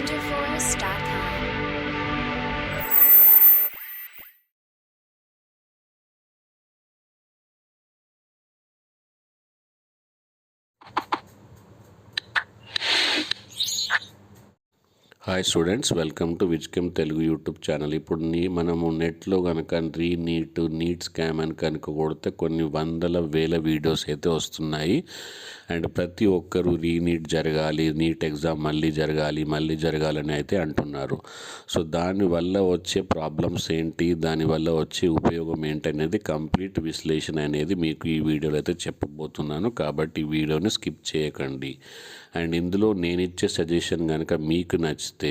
wonderforce.com. Hi students, welcome to విజ్కెమ్ Telugu YouTube channel. ఇప్పుడు మనము నెట్లో కనుక నీట్ స్కామ్ అని కనుక కొడితే కొన్ని వందల వేల వీడియోస్ అయితే వస్తున్నాయి. అండ్ ప్రతి ఒక్కరు రీనీట్ జరగాలి, నీట్ ఎగ్జామ్ మళ్ళీ జరగాలని అయితే అంటున్నారు. సో దానివల్ల వచ్చే ప్రాబ్లమ్స్ ఏంటి, దానివల్ల వచ్చే ఉపయోగం ఏంటి అనేది కంప్లీట్ విశ్లేషణ అనేది మీకు ఈ వీడియోలో అయితే చెప్పబోతున్నాను. కాబట్టి ఈ వీడియోని స్కిప్ చేయకండి. అండ్ ఇందులో నేను ఇచ్చే సజెషన్ కనుక మీకు నచ్చితే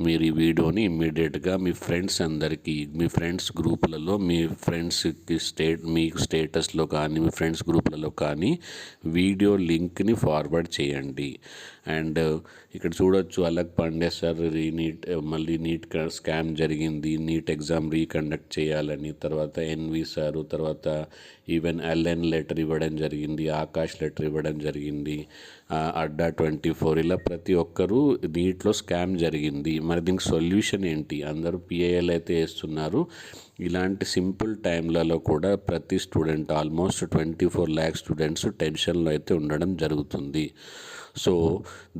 మీరు ఈ వీడియోని ఇమ్మీడియట్గా మీ ఫ్రెండ్స్ అందరికీ, మీ ఫ్రెండ్స్ గ్రూపులలో, మీ ఫ్రెండ్స్కి మీకు స్టేటస్లో కానీ, మీ ఫ్రెండ్స్ గ్రూపులలో కానీ వీడియో లింక్ని ఫార్వర్డ్ చేయండి. అండ్ ఇక్కడ చూడొచ్చు, అలగ్ పాండే సార్ మళ్ళీ నీట్ స్కామ్ జరిగింది, నీట్ ఎగ్జామ్ రీకండక్ట్ చేయాలని, తర్వాత ఎన్వి సారు, తర్వాత ఈవెన్ ఎల్ఎన్ లెటర్ ఇవ్వడం జరిగింది, ఆకాష్ లెటర్ ఇవ్వడం జరిగింది, అడ్డా 24, ఇలా ప్రతి ఒక్కరూ నీట్లో స్కామ్ జరిగింది. మరి దీనికి సొల్యూషన్ ఏంటి? అందరూ పిఐఎల్ అయితే వేస్తున్నారు. ఇలాంటి సింపుల్ టైంలలో కూడా ప్రతి స్టూడెంట్, ఆల్మోస్ట్ 24 lakh స్టూడెంట్స్ టెన్షన్లో అయితే ఉండడం జరుగుతుంది. సో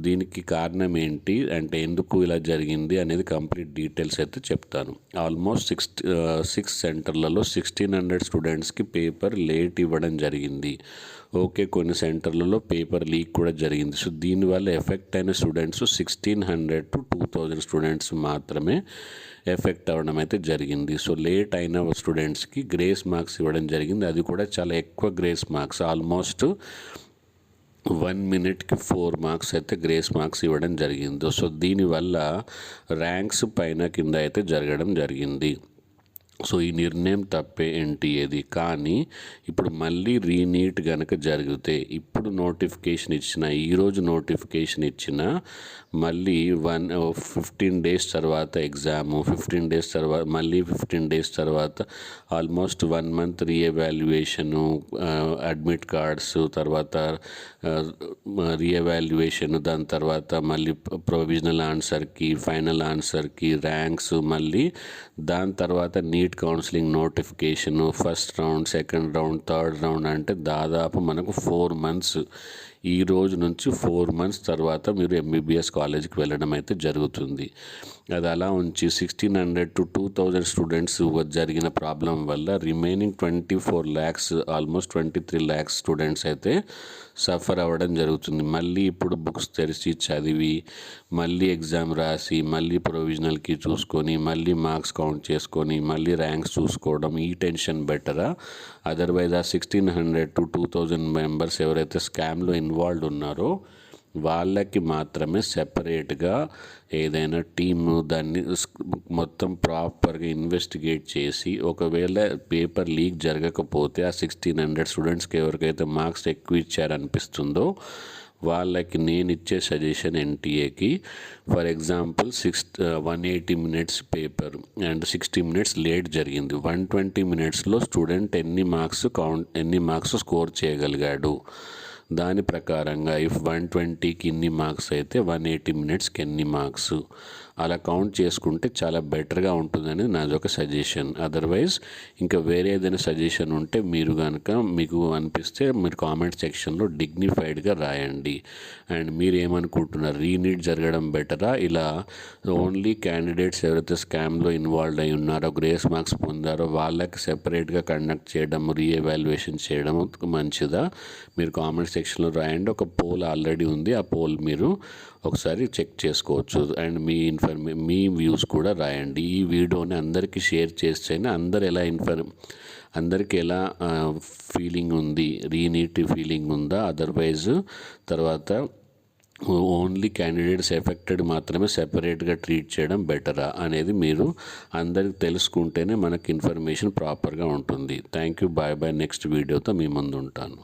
దీనికి కారణం ఏంటి అంటే ఎందుకు ఇలా జరిగింది అనేది కంప్లీట్ డీటెయిల్స్ అయితే చెప్తాను. ఆల్మోస్ట్ 6 సెంటర్లలో 1600 స్టూడెంట్స్కి పేపర్ లేట్ ఇవ్వడం జరిగింది. ఓకే, కొన్ని సెంటర్లలో పేపర్ లీక్ కూడా జరిగింది. సో దీనివల్ల ఎఫెక్ట్ అయిన స్టూడెంట్స్ 1600 to 2000 స్టూడెంట్స్ మాత్రమే ఎఫెక్ట్ అవ్వడం అయితే జరిగింది. సో లేట్ అయిన స్టూడెంట్స్కి గ్రేస్ మార్క్స్ ఇవ్వడం జరిగింది. అది కూడా చాలా ఎక్కువ grace marks, almost 1 minute 4 marks అయితే గ్రేస్ మార్క్స్ ఇవ్వడం జరిగింది. సో దీనివల్ల ర్యాంక్స్ పైన కింద అయితే జరగడం జరిగింది. సో ఈ నిర్ణయం తప్పే ఎన్టీఏది. కానీ ఇప్పుడు మళ్ళీ రీనీట్ కనుక జరిగితే, ఇప్పుడు నోటిఫికేషన్ ఇచ్చిన, ఈరోజు నోటిఫికేషన్ ఇచ్చిన మళ్ళీ 15 days తర్వాత ఎగ్జాము, 15 days తర్వాత మళ్ళీ 15 days తర్వాత ఆల్మోస్ట్ 1 month రీఎవాల్యుయేషను, అడ్మిట్ కార్డ్స్, తర్వాత రీఎవాల్యుయేషను, దాని తర్వాత మళ్ళీ ప్రొవిజనల్ ఆన్సర్కి, ఫైనల్ ఆన్సర్కి, ర్యాంక్స్, మళ్ళీ దాని తర్వాత NEET counselling notification, first round, second round, third round, అంటే దాదాపు మనకు 4 months, ఈ రోజు నుంచి 4 months తర్వాత మీరు ఎంబీబీఎస్ కాలేజీకి వెళ్ళడం అయితే జరుగుతుంది. అది అలా ఉంచి 1600 to 2000 స్టూడెంట్స్ జరిగిన ప్రాబ్లం వల్ల remaining 24 lakhs, almost 23 lakhs students అయితే సఫర్ అవ్వడం జరుగుతుంది. మళ్ళీ ఇప్పుడు బుక్స్ తెరిచి చదివి, మళ్ళీ ఎగ్జామ్ రాసి, మళ్ళీ ప్రొవిజనల్కి చూసుకొని, మళ్ళీ మార్క్స్ కౌంట్ చేసుకొని, మళ్ళీ ర్యాంక్స్ చూసుకోవడం, ఈ టెన్షన్ బెటరా? అదర్వైజ్ ఆ 1600 to 2000 మెంబర్స్ ఎవరైతే స్కామ్లో ఇన్వాల్వ్ ఉన్నారో వాళ్ళకి మాత్రమే సెపరేట్గా ఏదైనా టీము దాన్ని మొత్తం ప్రాపర్గా ఇన్వెస్టిగేట్ చేసి, ఒకవేళ పేపర్ లీక్ జరగకపోతే ఆ 1600 స్టూడెంట్స్కి ఎవరికైతే మార్క్స్ ఎక్కువ ఇచ్చారనిపిస్తుందో వాళ్ళకి నేను ఇచ్చే సజెషన్ ఎన్టీఏకి, for example 180 minutes paper and 60 minutes late జరిగింది. 120 minutesలో స్టూడెంట్ ఎన్ని మార్క్స్ స్కోర్ చేయగలిగాడు, దాని ప్రకారంగా ఇఫ్ 120కి ఇన్ని మార్క్స్ అయితే 180 minutesకి ఎన్ని మార్క్స్, అలా కౌంట్ చేసుకుంటే చాలా బెటర్గా ఉంటుందని నాది ఒక సజెషన్. అదర్వైజ్ ఇంకా వేరే ఏదైనా సజెషన్ ఉంటే మీరు కనుక మీకు అనిపిస్తే మీరు కామెంట్ సెక్షన్లో డిగ్నిఫైడ్గా రాయండి. అండ్ మీరు ఏమనుకుంటున్నారు, రీనీట్ జరగడం బెటరా, ఇలా ఓన్లీ క్యాండిడేట్స్ ఎవరైతే స్కామ్లో ఇన్వాల్వ్ అయి ఉన్నారో, గ్రేస్ మార్క్స్ పొందారో వాళ్ళకి సెపరేట్గా కండక్ట్ చేయడం, రీఎవాల్యుయేషన్ చేయడం మంచిదా? మీరు కామెంట్ సెక్షన్లో రాయండి. ఒక పోల్ ఆల్రెడీ ఉంది, ఆ పోల్ మీరు ఒకసారి చెక్ చేసుకోవచ్చు. అండ్ మీ వ్యూస్ కూడా రాయండి. ఈ వీడియోని అందరికీ షేర్ చేస్తేనే అందరికీ ఎలా ఫీలింగ్ ఉంది, రీనీట్ ఫీలింగ్ ఉందా, అదర్వైజ్ తర్వాత ఓన్లీ క్యాండిడేట్స్ ఎఫెక్టెడ్ మాత్రమే సెపరేట్గా ట్రీట్ చేయడం బెటరా అనేది మీరు అందరికి తెలుసుకుంటేనే మనకి ఇన్ఫర్మేషన్ ప్రాపర్గా ఉంటుంది. Thank you, bye bye. Next వీడియోతో మీ ముందు ఉంటాను.